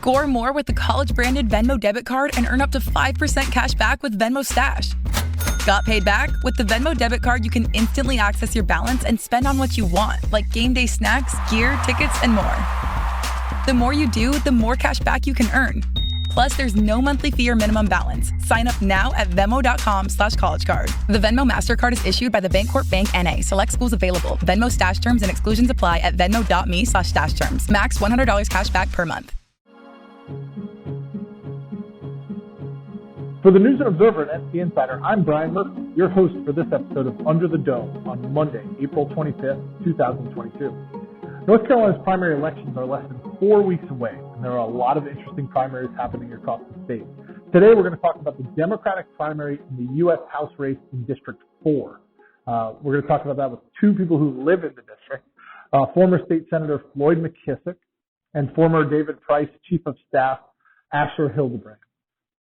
Score more with the college-branded Venmo debit card and earn up to 5% cash back with Venmo Stash. Got paid back? With the Venmo debit card, you can instantly access your balance and spend on what you want, like game day snacks, gear, tickets, and more. The more you do, the more cash back you can earn. Plus, there's no monthly fee or minimum balance. Sign up now at Venmo.com/collegecard. The Venmo MasterCard is issued by the Bancorp Bank N.A. Select schools available. Venmo Stash terms and exclusions apply at venmo.me/stash terms. Max $100 cash back per month. For the News and Observer and SC Insider, I'm Brian Murphy, your host for this episode of Under the Dome on Monday, April 25th, 2022. North Carolina's primary elections are less than 4 weeks away, and there are a lot of interesting primaries happening across the state. Today, we're going to talk about the Democratic primary in the U.S. House race in District 4. We're going to talk about that with two people who live in the district, former State Senator Floyd McKissick and former David Price Chief of Staff Asher Hildebrand.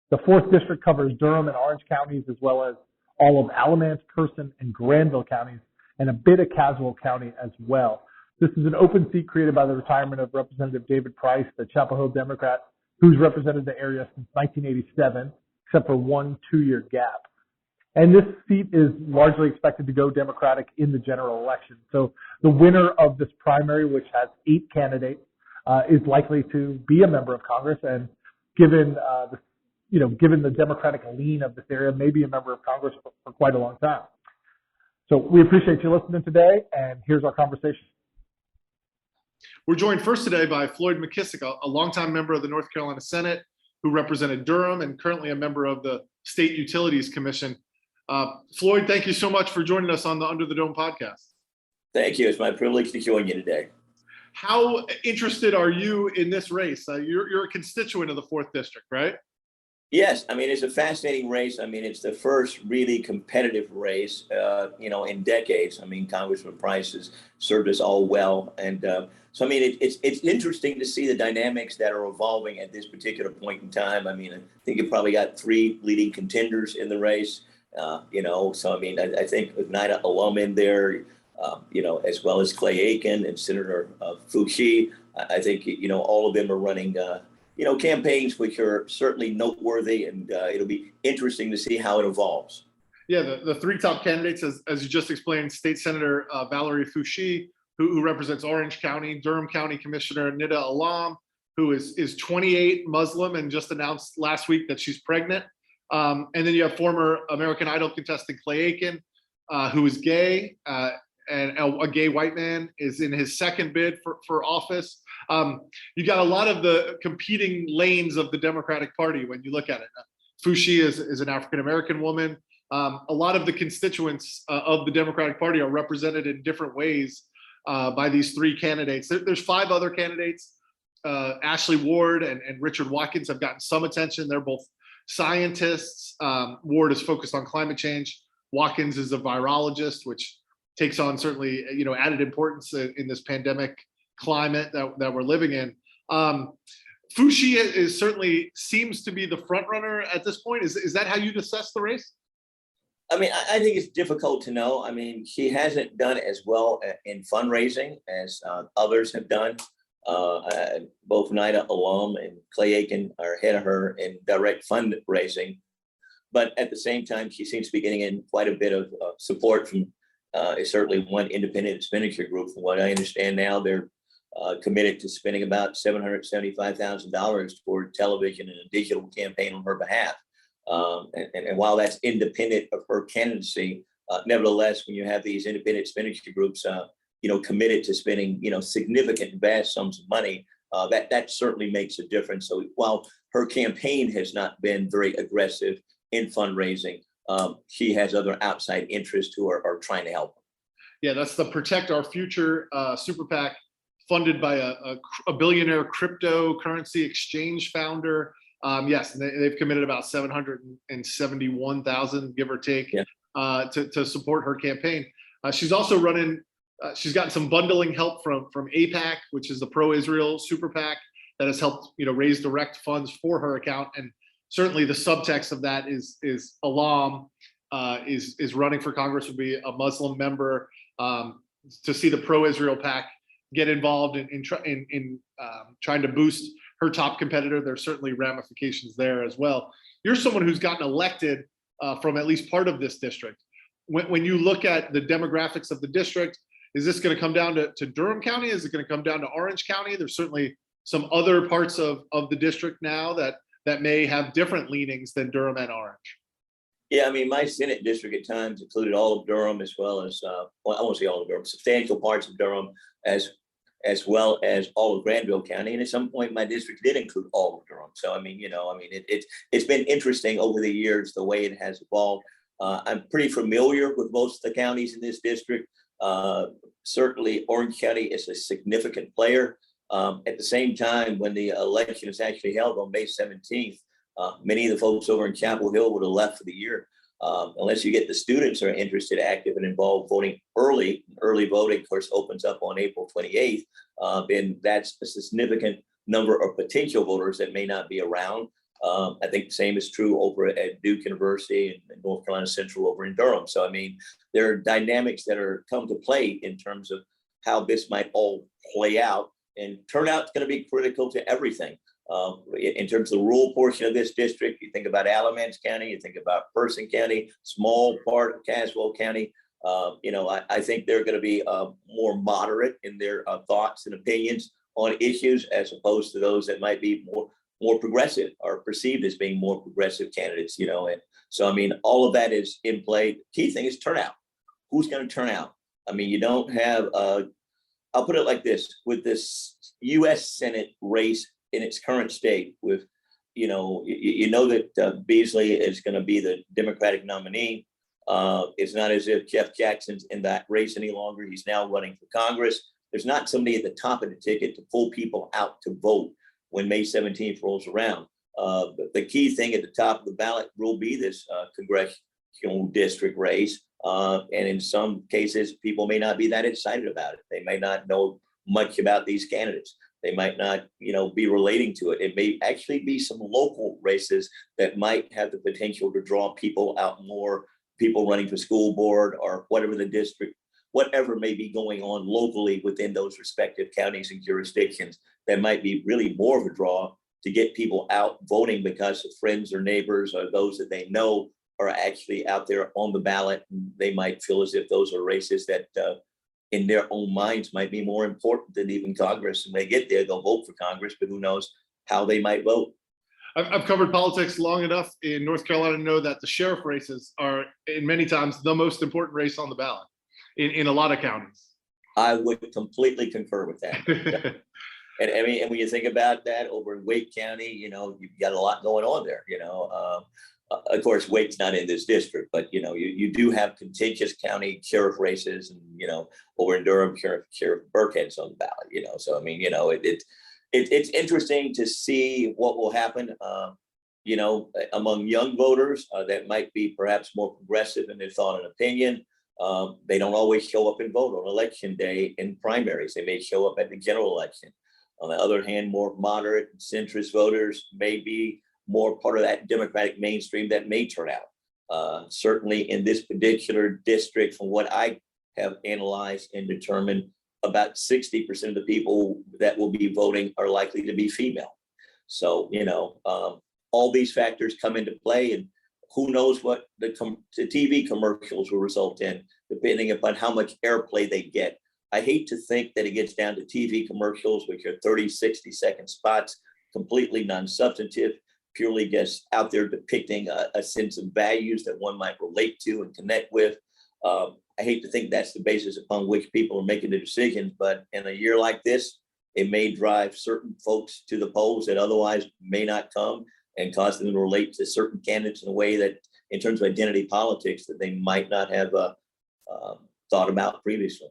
The 4th District covers Durham and Orange counties, as well as all of Alamance, Person, and Granville counties, and a bit of Caswell County as well. This is an open seat created by the retirement of Representative David Price, the Chapel Hill Democrat, who's represented the area since 1987, except for one 2-year gap. And this seat is largely expected to go Democratic in the general election. So the winner of this primary, which has 8 candidates, is likely to be a member of Congress, and given the Democratic lean of this area, may be a member of Congress for quite a long time. So we appreciate you listening today, and here's our conversation. We're joined first today by Floyd McKissick, a longtime member of the North Carolina Senate who represented Durham and currently a member of the State Utilities Commission. Floyd, thank you so much for joining us on the Under the Dome podcast. Thank you. It's my privilege to join you today. How interested are you in this race? You're a constituent of the 4th District, right? Yes. I mean, it's a fascinating race. I mean, it's the first really competitive race, in decades. I mean, Congressman Price has served us all well. And so, I mean, it's interesting to see the dynamics that are evolving at this particular point in time. I mean, I think you probably got 3 leading contenders in the race, so, I mean, I think with NIDA alum in there, as well as Clay Aiken and Senator Foushee, I think, all of them are running campaigns which are certainly noteworthy, and it'll be interesting to see how it evolves. Yeah, the 3 top candidates, as you just explained, State Senator Valerie Foushee, who represents Orange County, Durham County Commissioner Nida Alam, who is 28, Muslim, and just announced last week that she's pregnant. And then you have former American Idol contestant Clay Aiken, who is gay, and a gay white man, is in his 2nd bid for office. You got a lot of the competing lanes of the Democratic Party when you look at it. Foushee is an African-American woman. A lot of the constituents of the Democratic Party are represented in different ways by these 3 candidates. There's 5 other candidates. Ashley Ward and Richard Watkins have gotten some attention. They're both scientists. Ward is focused on climate change. Watkins is a virologist, which takes on certainly, added importance in this pandemic climate that we're living in. Foushee certainly seems to be the front runner at this point. Is that how you'd assess the race? I mean, I think it's difficult to know. I mean, she hasn't done as well in fundraising as others have done. Both NIDA alum and Clay Aiken are ahead of her in direct fundraising. But at the same time, she seems to be getting in quite a bit of support from certainly one independent expenditure group. From what I understand now, they're committed to spending about $775,000 toward television and a digital campaign on her behalf. And while that's independent of her candidacy, nevertheless, when you have these independent expenditure groups, committed to spending, significant, vast sums of money, that certainly makes a difference. So while her campaign has not been very aggressive in fundraising, she has other outside interests who are trying to help her. Yeah, that's the Protect Our Future super PAC, funded by a billionaire cryptocurrency exchange founder. Yes, they've committed about $771,000, give or take, to support her campaign. She's also running. She's gotten some bundling help from AIPAC, which is the pro-Israel super PAC that has helped raise direct funds for her account. And certainly the subtext of that is Alam is running for Congress, would be a Muslim member, to see the pro-Israel PAC get involved in trying to boost her top competitor. There's certainly ramifications there as well. You're someone who's gotten elected from at least part of this district. When you look at the demographics of the district, is this going to come down to Durham County? Is it going to come down to Orange County? There's certainly some other parts of the district now that may have different leanings than Durham and Orange. Yeah, I mean, my Senate district at times included all of Durham, as well as, well, I won't say all of Durham, substantial parts of Durham, as well as all of Granville County. And at some point, my district did include all of Durham. So, I mean, it's been interesting over the years, the way it has evolved. I'm pretty familiar with most of the counties in this district. Certainly, Orange County is a significant player. At the same time, when the election is actually held on May 17th, many of the folks over in Chapel Hill would have left for the year. Unless you get the students who are interested, active, and involved voting early. Early voting, of course, opens up on April 28th. Then that's a significant number of potential voters that may not be around. I think the same is true over at Duke University and North Carolina Central over in Durham. So, I mean, there are dynamics that are come to play in terms of how this might all play out. And turnout's going to be critical to everything. In terms of the rural portion of this district, you think about Alamance County, you think about Person County, small part of Caswell County. I think they're going to be more moderate in their thoughts and opinions on issues, as opposed to those that might be more progressive or perceived as being more progressive candidates. And so, I mean, all of that is in play. Key thing is turnout. Who's going to turn out? I mean, you don't have. I'll put it like this: with this U.S. Senate race in its current state, with you know that Beasley is going to be the Democratic nominee. It's not as if Jeff Jackson's in that race any longer. He's now running for Congress. There's not somebody at the top of the ticket to pull people out to vote when May 17th rolls around. The key thing at the top of the ballot will be this congressional district race. And in some cases, people may not be that excited about it. They may not know much about these candidates. They might not, be relating to it. It may actually be some local races that might have the potential to draw people out more, people running for school board or whatever the district, whatever may be going on locally within those respective counties and jurisdictions. That might be really more of a draw to get people out voting because of friends or neighbors or those that they know are actually out there on the ballot. And they might feel as if those are races that in their own minds might be more important than even Congress. And when they get there, they'll vote for Congress, but who knows how they might vote. I've covered politics long enough in North Carolina to know that the sheriff races are, in many times, the most important race on the ballot in a lot of counties. I would completely concur with that. And I mean, and when you think about that over in Wake County, you've got a lot going on there. Of course, Wake's not in this district, but you do have contentious county sheriff races, and over in Durham, Sheriff Burkhead's on the ballot. So I mean, it's interesting to see what will happen. Among young voters that might be perhaps more progressive in their thought and opinion. They don't always show up and vote on election day in primaries. They may show up at the general election. On the other hand, more moderate and centrist voters may be more part of that Democratic mainstream that may turn out. Certainly in this particular district, from what I have analyzed and determined, about 60% of the people that will be voting are likely to be female. So, all these factors come into play, and who knows what the TV commercials will result in, depending upon how much airplay they get. I hate to think that it gets down to TV commercials, which are 30, 60-second spots, completely non-substantive, purely just out there depicting a sense of values that one might relate to and connect with. I hate to think that's the basis upon which people are making the decisions, but in a year like this, it may drive certain folks to the polls that otherwise may not come, and cause them to relate to certain candidates in a way that, in terms of identity politics, that they might not have thought about previously.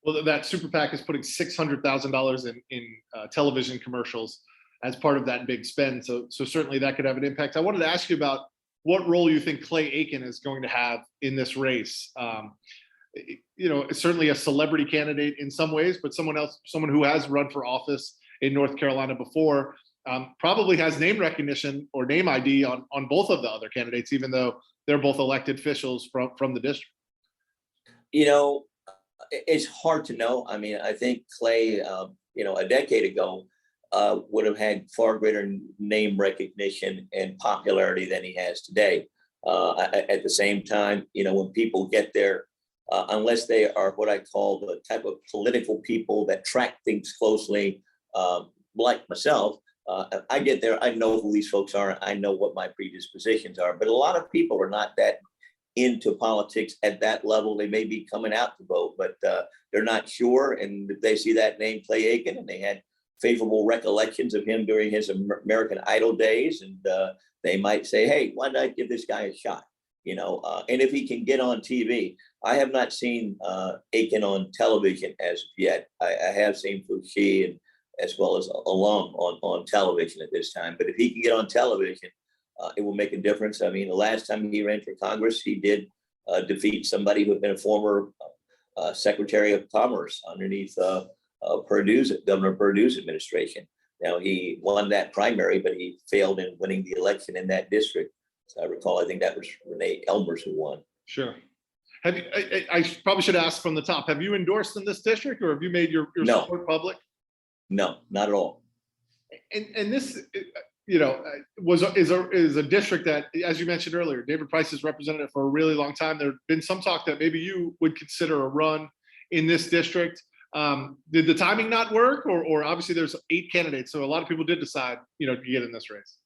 Well, that super PAC is putting $600,000 in television commercials as part of that big spend. So certainly that could have an impact. I wanted to ask you about what role you think Clay Aiken is going to have in this race. Certainly a celebrity candidate in some ways, but someone who has run for office in North Carolina before, probably has name recognition or name ID on both of the other candidates, even though they're both elected officials from the district. It's hard to know. I mean, I think Clay, a decade ago, would have had far greater name recognition and popularity than he has today. At the same time, when people get there, unless they are what I call the type of political people that track things closely, like myself, I get there, I know who these folks are, I know what my previous positions are, but a lot of people are not that into politics at that level. They may be coming out to vote, but they're not sure. And if they see that name, Clay Aiken, and they had favorable recollections of him during his American Idol days, and they might say, hey, why not give this guy a shot? And if he can get on TV, I have not seen Aiken on television as of yet. I have seen Foushee and as well as Alum on television at this time. But if he can get on television, it will make a difference. I mean, the last time he ran for Congress, he did defeat somebody who had been a former Secretary of Commerce underneath Governor Perdue's administration. Now, he won that primary, but he failed in winning the election in that district. So I recall, I think that was Renee Elmers who won. Sure. Have you, I probably should ask from the top, have you endorsed in this district, or have you made your No. support public? No, not at all. And this, is a district that, as you mentioned earlier, David Price has represented it for a really long time. There's been some talk that maybe you would consider a run in this district. Did the timing not work, or obviously there's 8 candidates, so a lot of people did decide, to get in this race?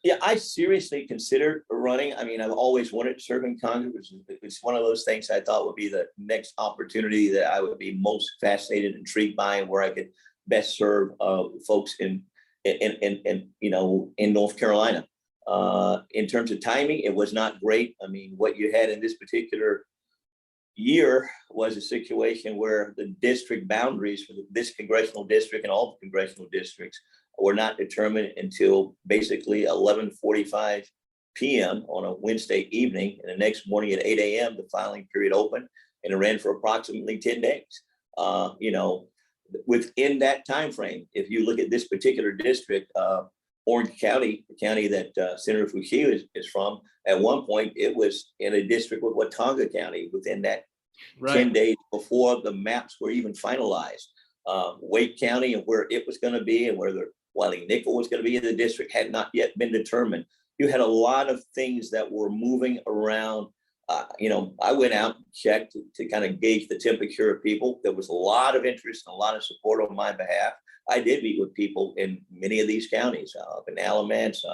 Yeah, I seriously considered running. I mean, I've always wanted to serve in Congress. It's one of those things I thought would be the next opportunity that I would be most fascinated, intrigued by, and where I could best serve folks in North Carolina. In terms of timing, it was not great. I mean, what you had in this particular year was a situation where the district boundaries for this congressional district and all the congressional districts were not determined until basically 11:45 p.m. on a Wednesday evening, and the next morning at 8 a.m. the filing period opened, and it ran for approximately 10 days. Within that time frame, if you look at this particular district, Orange County, the county that Senator Foushee is from, at one point it was in a district with Watauga County within that 10 days before the maps were even finalized. Wake County and where it was going to be and where the Wiley Nickel was going to be in the district had not yet been determined. You had a lot of things that were moving around. I went out and checked to kind of gauge the temperature of people. There was a lot of interest and a lot of support on my behalf. I did meet with people in many of these counties, up in Alamance,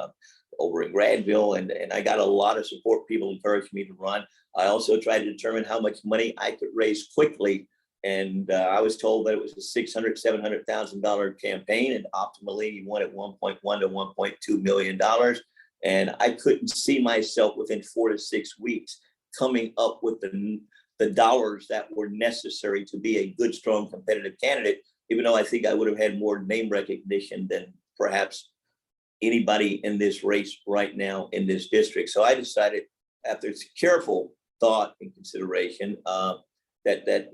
over in Granville, and I got a lot of support. People encouraged me to run. I also tried to determine how much money I could raise quickly. And I was told that it was a $600,000, $700,000 campaign, and optimally you wanted $1.1 to $1.2 million. And I couldn't see myself within 4 to 6 weeks coming up with the dollars that were necessary to be a good, strong, competitive candidate, even though I think I would have had more name recognition than perhaps anybody in this race right now in this district. So I decided, after careful thought and consideration, that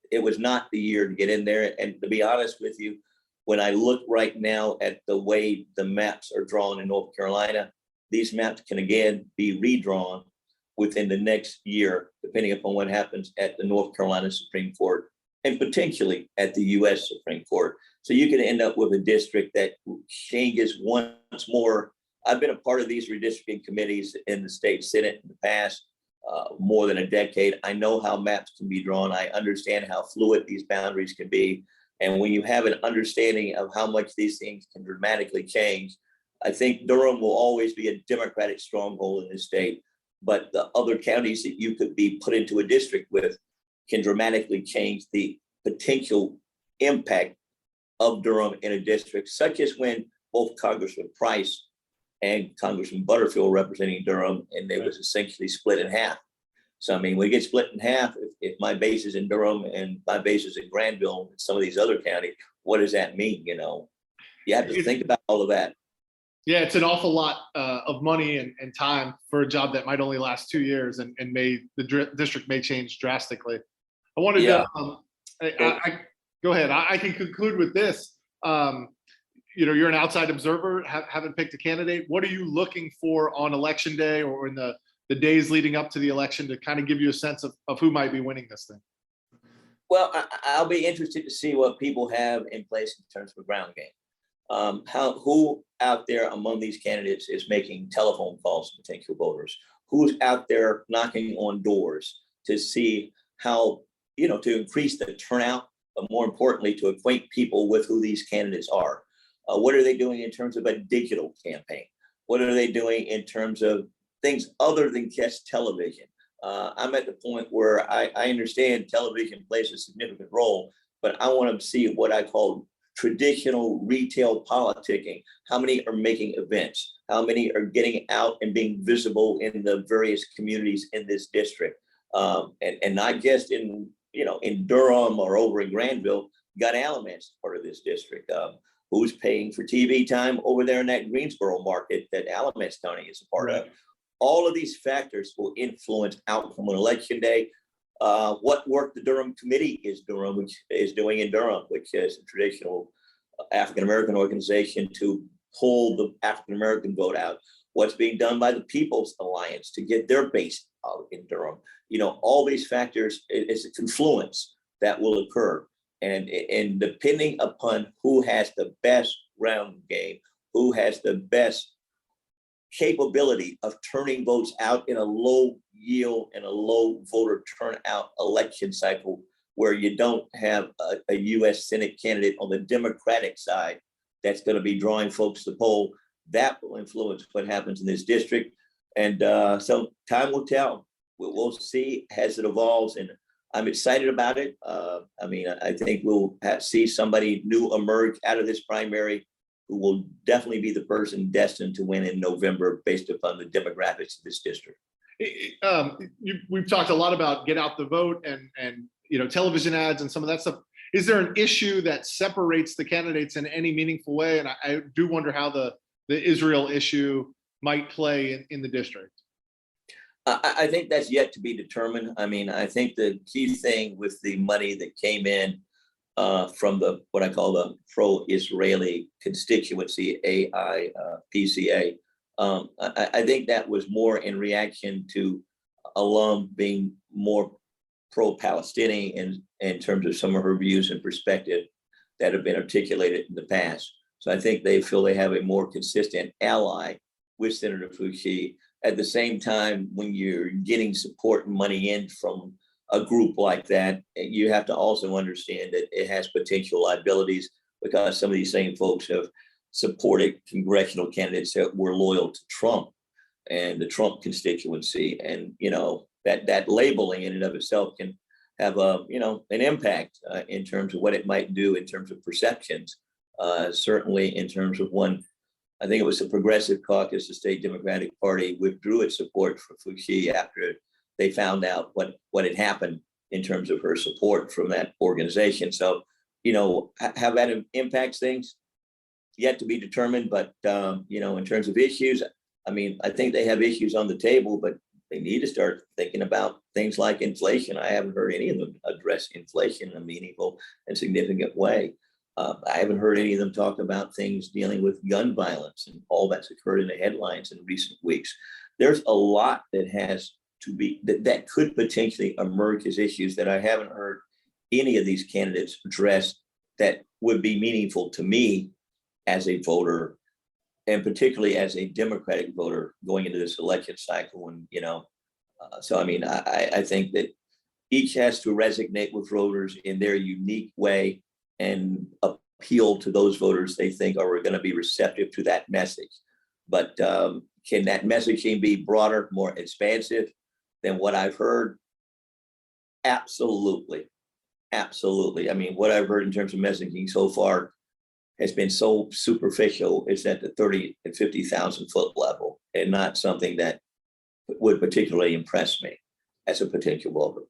it was not the year to get in there. And to be honest with you, when I look right now at the way the maps are drawn in North Carolina, these maps can again be redrawn within the next year, depending upon what happens at the North Carolina Supreme Court and potentially at the US Supreme Court. So you can end up with a district that changes once more. I've been a part of these redistricting committees in the state Senate in the past more than a decade. I know how maps can be drawn. I understand how fluid these boundaries can be. And when you have an understanding of how much these things can dramatically change, I think Durham will always be a Democratic stronghold in this state. But the other counties that you could be put into a district with can dramatically change the potential impact of Durham in a district, such as when both Congressman Price and Congressman Butterfield representing Durham, and they was essentially split in half. So, I mean, we get split in half. If my base is in Durham and my base is in Granville and some of these other counties, what does that mean? You have to think about all of that. Yeah, it's an awful lot of money and time for a job that might only last 2 years, and the district may change drastically. I wanted to go ahead. I can conclude with this. You're an outside observer, haven't picked a candidate. What are you looking for on election day or in the days leading up to the election to kind of give you a sense of who might be winning this thing? Well, I'll be interested to see what people have in place in terms of a ground game. Who out there among these candidates is making telephone calls to potential voters? Who's out there knocking on doors to see how, to increase the turnout, but more importantly, to acquaint people with who these candidates are? What are they doing in terms of a digital campaign? What are they doing in terms of things other than just television? I'm at the point where I understand television plays a significant role, but I want to see what I call traditional retail politicking. How many are making events? How many are getting out and being visible in the various communities in this district? And not just in Durham or over in Granville. Got Alamance part of this district. Who's paying for TV time over there in that Greensboro market that Alamance County is a part of? All of these factors will influence outcome on election day. What work the Durham Committee is doing in Durham, which is a traditional African-American organization to pull the African-American vote out. What's being done by the People's Alliance to get their base out in Durham. All these factors is a confluence that will occur. And depending upon who has the best ground game, who has the best capability of turning votes out in a low yield and a low voter turnout election cycle, where you don't have a U.S. Senate candidate on the Democratic side that's going to be drawing folks to the poll, that will influence what happens in this district. And so time will tell. We'll see as it evolves, and I'm excited about it. I think we'll see somebody new emerge out of this primary who will definitely be the person destined to win in November based upon the demographics of this district. We've talked a lot about get out the vote and television ads and some of that stuff. Is there an issue that separates the candidates in any meaningful way? And I do wonder how the Israel issue might play in the district. I think that's yet to be determined. I think the key thing with the money that came in from what I call the pro-Israeli constituency, PCA, I think that was more in reaction to alum being more pro-Palestinian in terms of some of her views and perspective that have been articulated in the past. So I think they feel they have a more consistent ally with Senator Fushi. At the same time, when you're getting support and money in from a group like that, you have to also understand that it has potential liabilities, because some of these same folks have supported congressional candidates that were loyal to Trump and the Trump constituency. And, that labeling in and of itself can have an impact in terms of what it might do in terms of perceptions. Certainly in terms of one, I think it was the Progressive Caucus, the State Democratic Party withdrew its support for Fushi after they found out what had happened in terms of her support from that organization. So, how that impacts things, yet to be determined. But, in terms of issues, I think they have issues on the table, but they need to start thinking about things like inflation. I haven't heard any of them address inflation in a meaningful and significant way. I haven't heard any of them talk about things dealing with gun violence and all that's occurred in the headlines in recent weeks. There's a lot that has to be, that could potentially emerge as issues that I haven't heard any of these candidates address that would be meaningful to me as a voter, and particularly as a Democratic voter going into this election cycle. And, I think that each has to resonate with voters in their unique way and appeal to those voters they think are going to be receptive to that message. But can that messaging be broader, more expansive than what I've heard? Absolutely. Absolutely. What I've heard in terms of messaging so far has been so superficial. It's at the 30 and 50,000 foot level, and not something that would particularly impress me as a potential voter.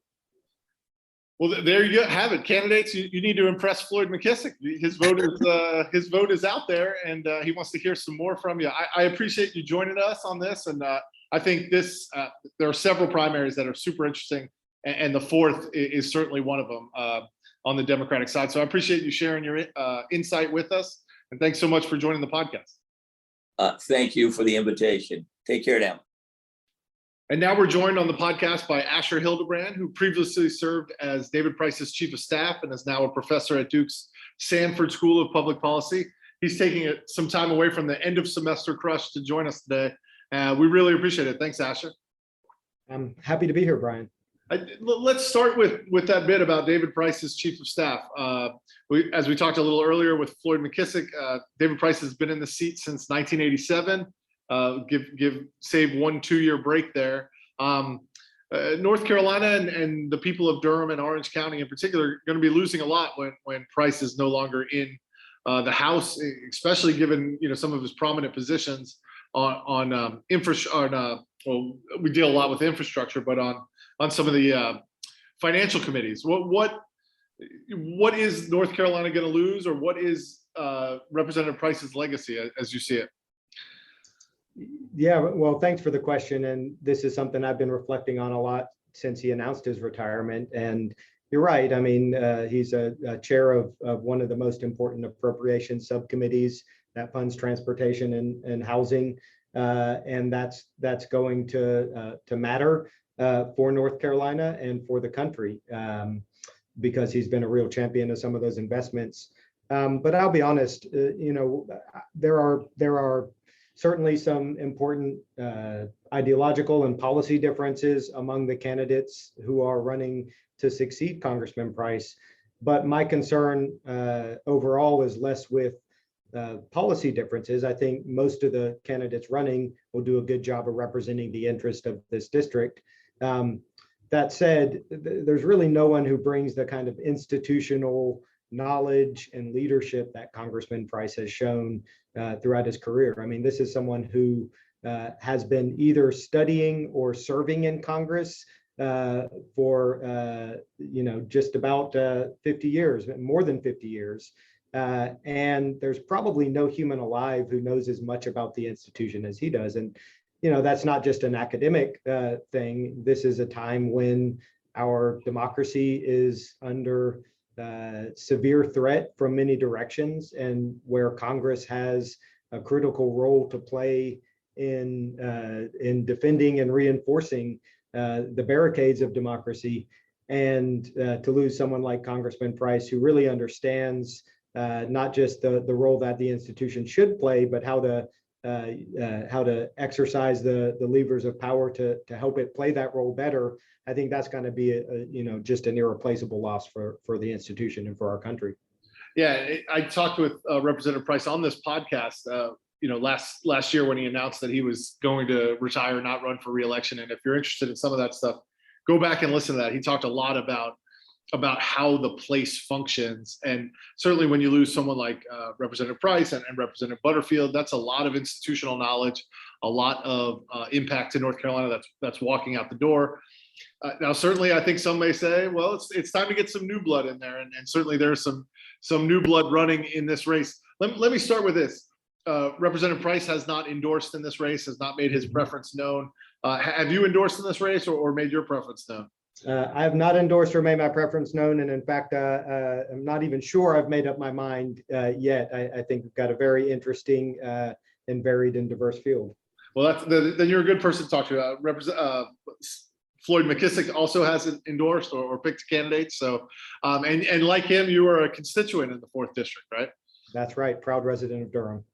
Well, there you have it, candidates. You need to impress Floyd McKissick. His vote is out there, and he wants to hear some more from you. I appreciate you joining us on this, and I think there are several primaries that are super interesting, and the fourth is certainly one of them on the Democratic side. So I appreciate you sharing your insight with us, and thanks so much for joining the podcast. Thank you for the invitation. Take care now. And now we're joined on the podcast by Asher Hildebrand, who previously served as David Price's chief of staff and is now a professor at Duke's Sanford School of Public Policy. he's taking some time away from the end of semester crush to join us today. We really appreciate it. Thanks, Asher. I'm happy to be here, Brian. Let's start with that bit about David Price's chief of staff. As we talked a little earlier with Floyd McKissick, David Price has been in the seat since 1987. Save 1-2 year break there. North Carolina and the people of Durham and Orange County in particular are going to be losing a lot when Price is no longer in the House, especially given some of his prominent positions on infrastructure. Well, we deal a lot with infrastructure, but on some of the financial committees. What is North Carolina going to lose, or what is Representative Price's legacy as you see it? Yeah, well, thanks for the question. And this is something I've been reflecting on a lot since he announced his retirement. And you're right. I mean, he's a chair of one of the most important appropriations subcommittees that funds transportation and housing. And that's going to matter for North Carolina and for the country, because he's been a real champion of some of those investments. But I'll be honest, there are certainly some important ideological and policy differences among the candidates who are running to succeed Congressman Price. But my concern overall is less with policy differences. I think most of the candidates running will do a good job of representing the interest of this district. That said, there's really no one who brings the kind of institutional knowledge and leadership that Congressman Price has shown throughout his career. I mean, this is someone who has been either studying or serving in Congress for just about 50 years, more than 50 years. And there's probably no human alive who knows as much about the institution as he does. And that's not just an academic thing. This is a time when our democracy is under severe threat from many directions, and where Congress has a critical role to play in defending and reinforcing the barricades of democracy. And to lose someone like Congressman Price, who really understands not just the role that the institution should play, but how to exercise the levers of power to help it play that role better, I think that's going to be just an irreplaceable loss for the institution and for our country. Yeah, I talked with Representative Price on this podcast, last year when he announced that he was going to retire, not run for re-election. And if you're interested in some of that stuff, go back and listen to that. He talked a lot about how the place functions. And certainly when you lose someone like Representative Price and Representative Butterfield, that's a lot of institutional knowledge, a lot of impact to North Carolina that's walking out the door. Now, certainly, I think some may say, well, it's time to get some new blood in there. And certainly there's some new blood running in this race. Let me start with this. Representative Price has not endorsed in this race, has not made his preference known. Have you endorsed in this race or made your preference known? I have not endorsed or made my preference known. And in fact, I'm not even sure I've made up my mind yet. I think we've got a very interesting and varied and diverse field. Well, then you're a good person to talk to. Floyd McKissick also hasn't endorsed or picked candidates. So, and like him, you are a constituent in the 4th District, right? That's right. Proud resident of Durham.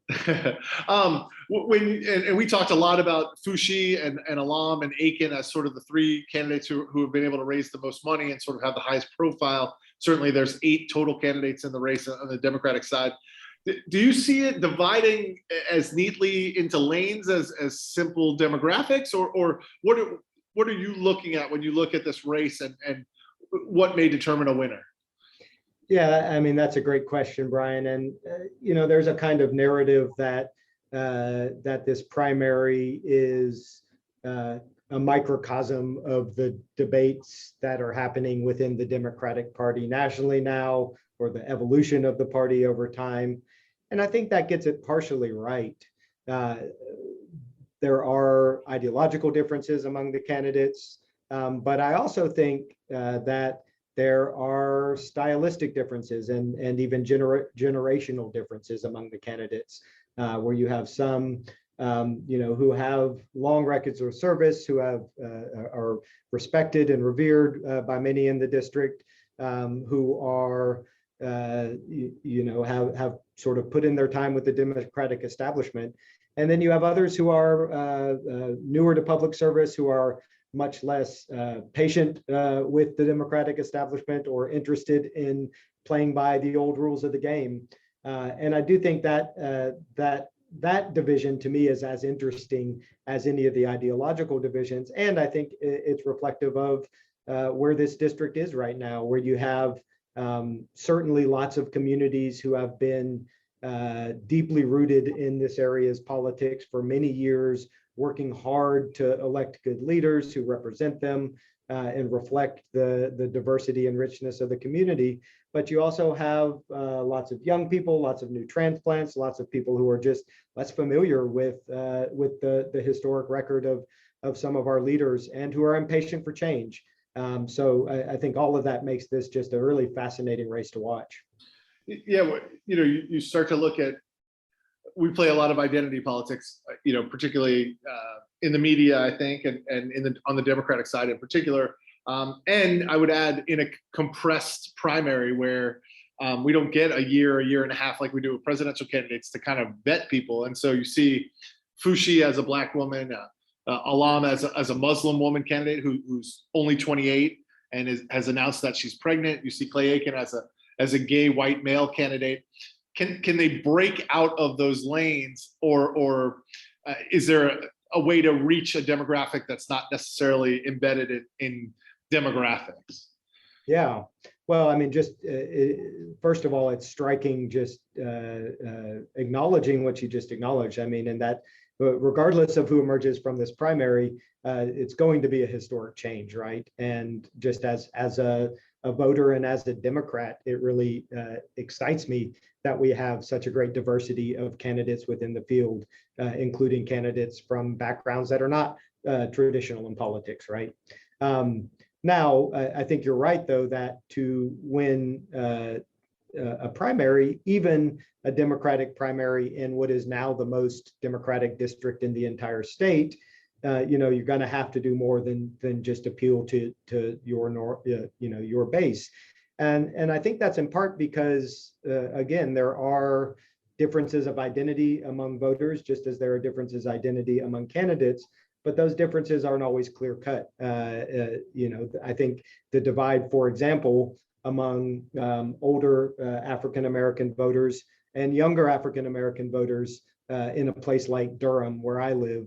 And we talked a lot about Foushee and Alam and Aiken as sort of the 3 candidates who have been able to raise the most money and sort of have the highest profile. Certainly there's 8 total candidates in the race on the Democratic side. Do you see it dividing as neatly into lanes as simple demographics, or what are you looking at when you look at this race and what may determine a winner? Yeah, I mean, that's a great question, Brian. And, there's a kind of narrative that this primary is a microcosm of the debates that are happening within the Democratic Party nationally now, or the evolution of the party over time. And I think that gets it partially right. There are ideological differences among the candidates, but I also think that there are stylistic differences and even generational differences among the candidates, where you have some, who have long records of service, who are respected and revered by many in the district, who are, have sort of put in their time with the Democratic establishment. And then you have others who are newer to public service, who are much less patient with the Democratic establishment or interested in playing by the old rules of the game. And I do think that that division to me is as interesting as any of the ideological divisions. And I think it's reflective of where this district is right now, where you have certainly lots of communities who have been deeply rooted in this area's politics for many years, working hard to elect good leaders who represent them and reflect the diversity and richness of the community. But you also have lots of young people, lots of new transplants, lots of people who are just less familiar with the historic record of some of our leaders and who are impatient for change. So I think all of that makes this just a really fascinating race to watch. Yeah, you start to look at, we play a lot of identity politics, particularly in the media, I think, and on the Democratic side in particular. And I would add in a compressed primary where we don't get a year and a half like we do with presidential candidates to kind of vet people. And so you see Fushi as a Black woman, Alam as a Muslim woman candidate who's only 28 and has announced that she's pregnant. You see Clay Aiken as a gay white male candidate. Can they break out of those lanes, or is there a way to reach a demographic that's not necessarily embedded in demographics? Yeah, well, I mean, just first of all, it's striking just acknowledging what you just acknowledged. I mean, and that regardless of who emerges from this primary, it's going to be a historic change, right? And just as a voter and as a Democrat, it really excites me that we have such a great diversity of candidates within the field, including candidates from backgrounds that are not traditional in politics, right? Now, I think you're right, though, that to win a primary, even a Democratic primary in what is now the most Democratic district in the entire state, you're going to have to do more than just appeal to your base. And I think that's in part because, again, there are differences of identity among voters, just as there are differences of identity among candidates, but those differences aren't always clear cut. I think the divide, for example, among older African-American voters and younger African-American voters in a place like Durham, where I live,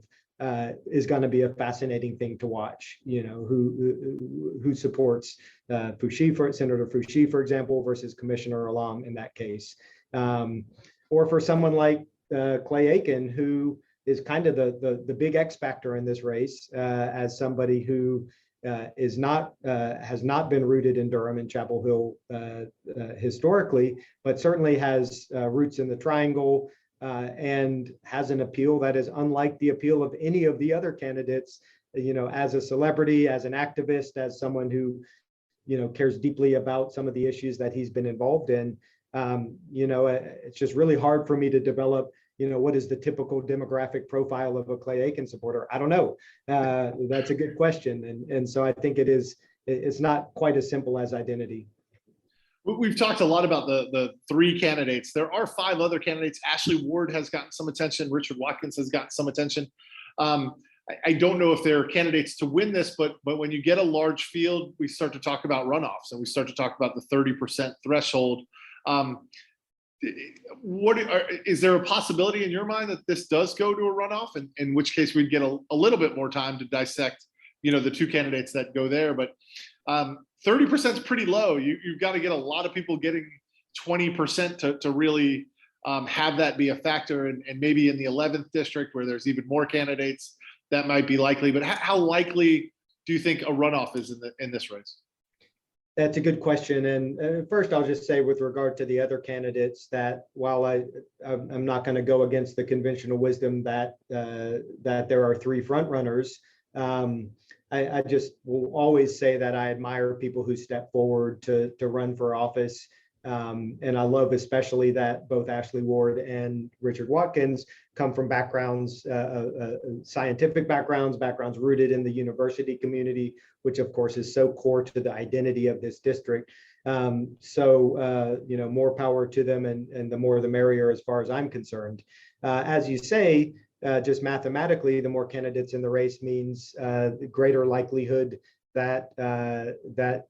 is going to be a fascinating thing to watch. Who supports Senator Fushi, for example, versus Commissioner Alam in that case, or for someone like Clay Aiken, who is kind of the big X factor in this race, as somebody who has not been rooted in Durham and Chapel Hill historically, but certainly has roots in the Triangle. And has an appeal that is unlike the appeal of any of the other candidates, as a celebrity, as an activist, as someone who, cares deeply about some of the issues that he's been involved in. It's just really hard for me to develop, what is the typical demographic profile of a Clay Aiken supporter? I don't know. That's a good question. And so I think it's not quite as simple as identity. We've talked a lot about the three candidates. There are 5 other candidates. Ashley Ward has gotten some attention. Richard Watkins has gotten some attention. I don't know if they're candidates to win this, but when you get a large field, we start to talk about runoffs and we start to talk about the 30% threshold. Is there a possibility in your mind that this does go to a runoff, and in which case we'd get a little bit more time to dissect, the 2 candidates that go there? But 30% is pretty low. You've got to get a lot of people getting 20% to really have that be a factor. And maybe in the 11th district, where there's even more candidates, that might be likely. But how likely do you think a runoff is in this race? That's a good question. And first, I'll just say with regard to the other candidates that while I'm not going to go against the conventional wisdom that there are 3 front runners, I just will always say that I admire people who step forward to run for office. And I love especially that both Ashley Ward and Richard Watkins come from backgrounds, scientific backgrounds rooted in the university community, which of course is so core to the identity of this district. More power to them, and the more the merrier as far as I'm concerned. As you say, just mathematically, the more candidates in the race means the greater likelihood that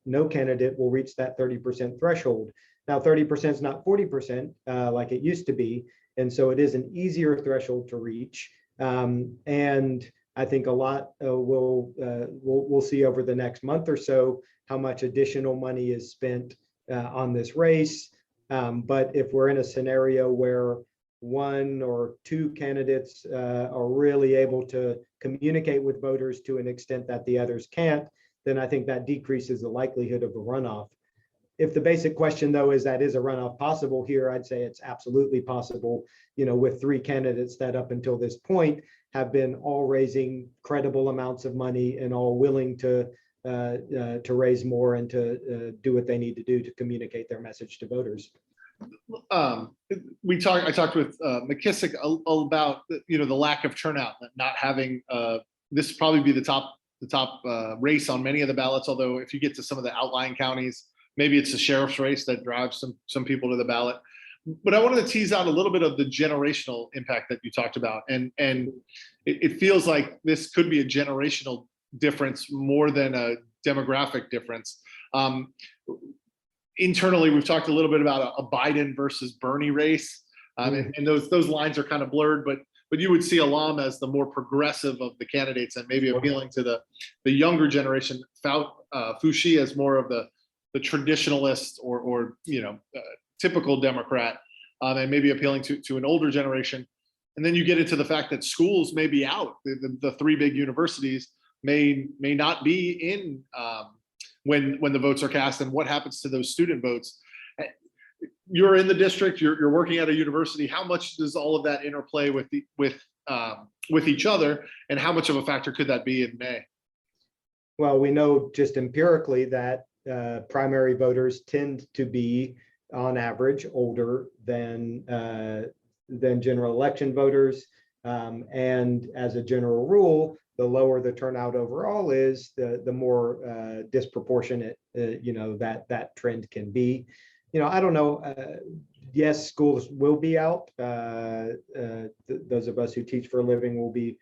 no candidate will reach that 30% threshold. Now, 30% is not 40% like it used to be, and so it is an easier threshold to reach. And I think a lot we'll see over the next month or so how much additional money is spent on this race. But if we're in a scenario where one or two candidates are really able to communicate with voters to an extent that the others can't, then I think that decreases the likelihood of a runoff. If the basic question, though, is a runoff possible here, I'd say it's absolutely possible, with three candidates that up until this point have been all raising credible amounts of money and all willing to raise more and to do what they need to do to communicate their message to voters. I talked with McKissick about the lack of turnout, not having this probably be the top race on many of the ballots. Although if you get to some of the outlying counties, maybe it's the sheriff's race that drives some people to the ballot. But I wanted to tease out a little bit of the generational impact that you talked about, and it feels like this could be a generational difference more than a demographic difference. Internally, we've talked a little bit about a Biden versus Bernie race, and those lines are kind of blurred. But you would see Alam as the more progressive of the candidates and maybe appealing to the younger generation. Foushee as more of the traditionalist or typical Democrat, and maybe appealing to an older generation. And then you get into the fact that schools may be out. The three big universities may not be in when the votes are cast, and what happens to those student votes. You're in the district, you're working at a university. How much does all of that interplay with each other, and how much of a factor could that be in May? Well, we know just empirically that primary voters tend to be, on average, older than general election voters, and as a general rule, the lower the turnout overall is, the more disproportionate that trend can be. I don't know. Yes, schools will be out. Those of us who teach for a living will be,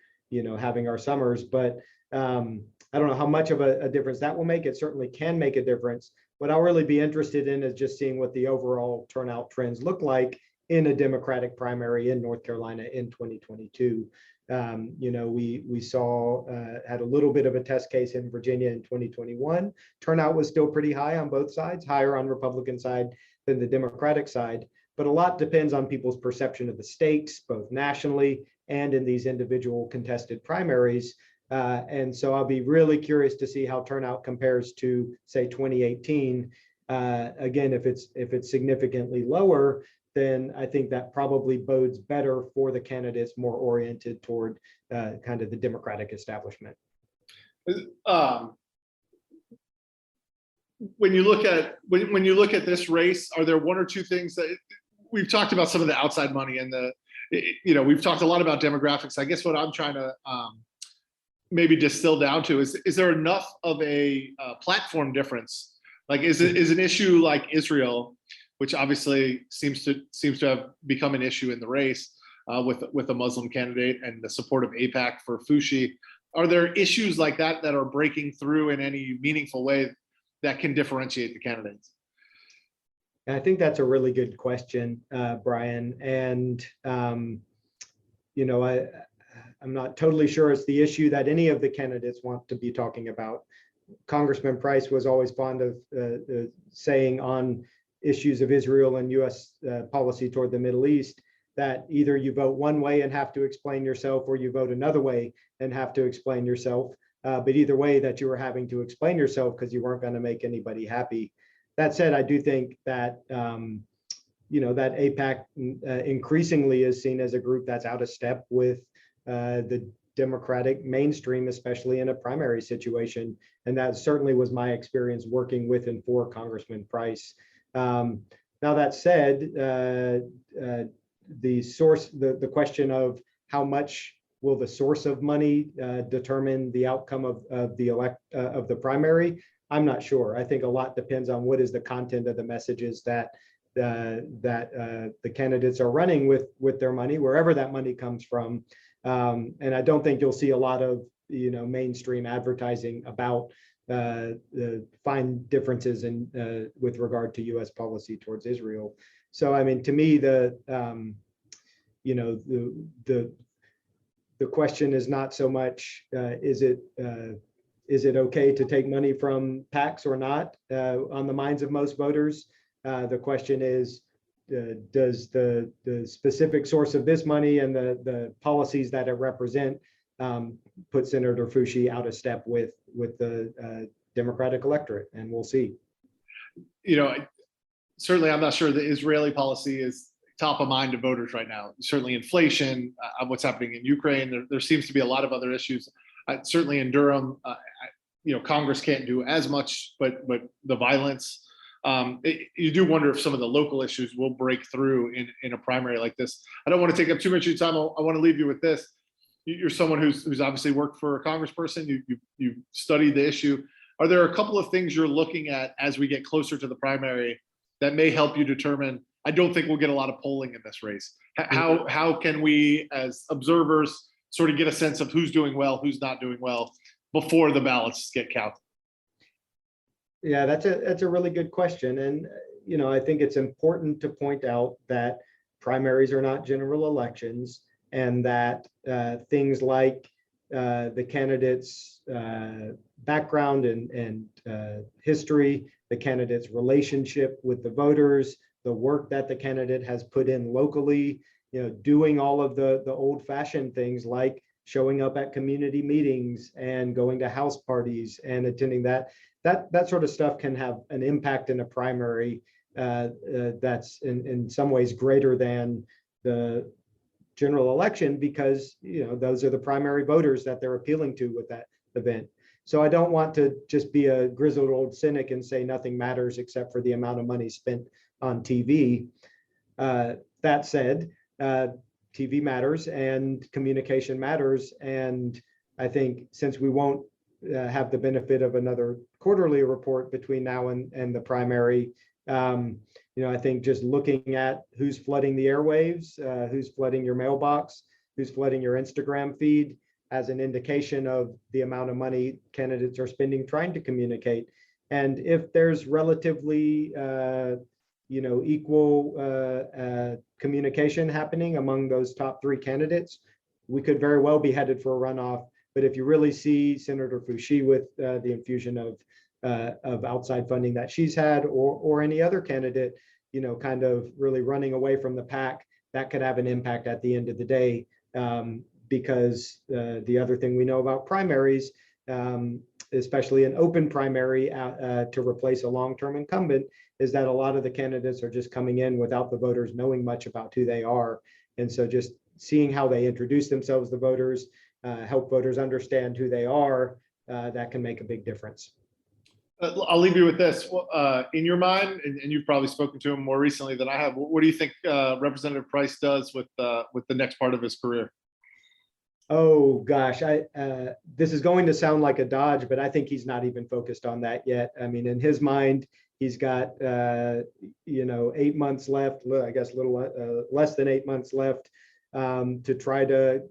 having our summers, but I don't know how much of a difference that will make. It certainly can make a difference. What I'll really be interested in is just seeing what the overall turnout trends look like in a Democratic primary in North Carolina in 2022. We saw had a little bit of a test case in Virginia in 2021. Turnout was still pretty high on both sides, higher on Republican side than the Democratic side. But a lot depends on people's perception of the stakes, both nationally and in these individual contested primaries. And so I'll be really curious to see how turnout compares to, say, 2018. Again, if it's significantly lower, then I think that probably bodes better for the candidates more oriented toward kind of the Democratic establishment. When you look at this race, are there one or two things that we've talked about? Some of the outside money and we've talked a lot about demographics. I guess what I'm trying to maybe distill down to is there enough of a platform difference? Like, is an issue like Israel, which obviously seems to have become an issue in the race with a Muslim candidate, and the support of AIPAC for Foushee. Are there issues like that are breaking through in any meaningful way that can differentiate the candidates? I think that's a really good question, Brian. And I'm not totally sure it's the issue that any of the candidates want to be talking about. Congressman Price was always fond of saying on issues of Israel and U.S. Policy toward the Middle East that either you vote one way and have to explain yourself, or you vote another way and have to explain yourself. But either way, that you were having to explain yourself because you weren't going to make anybody happy. That said, I do think that that AIPAC increasingly is seen as a group that's out of step with the Democratic mainstream, especially in a primary situation. And that certainly was my experience working with and for Congressman Price. Now that said, the question of how much will the source of money determine the outcome of the primary I'm not sure. I think a lot depends on what is the content of the messages that the candidates are running with their money, wherever that money comes from. And I don't think you'll see a lot of mainstream advertising about the fine differences in with regard to U.S. policy towards Israel. So I mean, to me, the question is not so much is it okay to take money from PACs or not on the minds of most voters. The question is, does the specific source of this money and the policies that it represent put Senator Fushi out of step with the Democratic electorate? And we'll see. Certainly, I'm not sure the Israeli policy is top of mind to voters right now. Certainly inflation, what's happening in Ukraine. There seems to be a lot of other issues. Certainly in Durham, Congress can't do as much, but the violence, you do wonder if some of the local issues will break through in a primary like this. I don't want to take up too much of your time. I want to leave you with this. You're someone who's obviously worked for a congressperson. You've studied the issue. Are there a couple of things you're looking at as we get closer to the primary that may help you determine? I don't think we'll get a lot of polling in this race. How can we, as observers, sort of get a sense of who's doing well, who's not doing well before the ballots get counted? Yeah, that's a really good question. And, I think it's important to point out that primaries are not general elections, and that things like the candidate's background and history, the candidate's relationship with the voters, the work that the candidate has put in locally, doing all of the old-fashioned things like showing up at community meetings and going to house parties and attending that sort of stuff can have an impact in a primary that's in some ways greater than the general election, because those are the primary voters that they're appealing to with that event. So I don't want to just be a grizzled old cynic and say nothing matters except for the amount of money spent on TV. That said, TV matters and communication matters. And I think since we won't have the benefit of another quarterly report between now and the primary, I think just looking at who's flooding the airwaves, who's flooding your mailbox, who's flooding your Instagram feed as an indication of the amount of money candidates are spending trying to communicate. And if there's relatively equal communication happening among those top three candidates, we could very well be headed for a runoff. But if you really see Senator Fushi with the infusion of outside funding that she's had, or any other candidate, kind of really running away from the pack, that could have an impact at the end of the day. Because the other thing we know about primaries, especially an open primary to replace a long-term incumbent, is that a lot of the candidates are just coming in without the voters knowing much about who they are. And so just seeing how they introduce themselves to voters, help voters understand who they are, that can make a big difference. I'll leave you with this. In your mind, and you've probably spoken to him more recently than I have, what do you think Representative Price does with the next part of his career? Oh gosh, this is going to sound like a dodge, but I think he's not even focused on that yet. I mean, in his mind, he's got 8 months left, I guess a little less than 8 months left to try to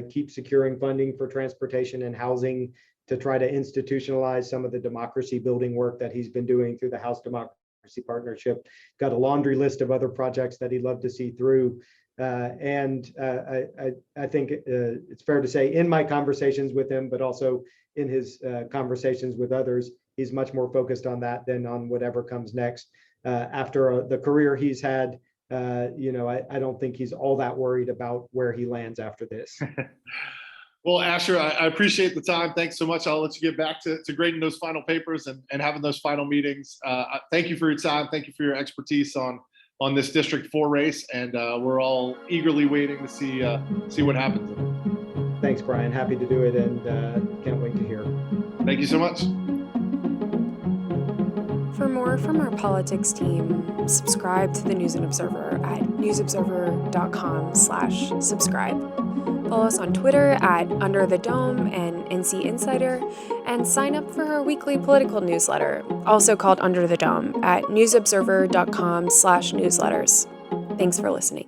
keep securing funding for transportation and housing, to try to institutionalize some of the democracy building work that he's been doing through the House Democracy Partnership. Got a laundry list of other projects that he'd love to see through. And I think it's fair to say in my conversations with him, but also in his conversations with others, he's much more focused on that than on whatever comes next. After the career he's had, I don't think he's all that worried about where he lands after this. Well, Asher, I appreciate the time. Thanks so much. I'll let you get back to grading those final papers and having those final meetings. Thank you for your time. Thank you for your expertise on this District 4 race, and we're all eagerly waiting to see what happens. Thanks, Brian. Happy to do it, and can't wait to hear. Thank you so much. For more from our politics team, subscribe to the News and Observer at newsobserver.com/subscribe. Follow us on Twitter at Under the Dome and NC Insider, and sign up for our weekly political newsletter, also called Under the Dome, at newsobserver.com/newsletters. Thanks for listening.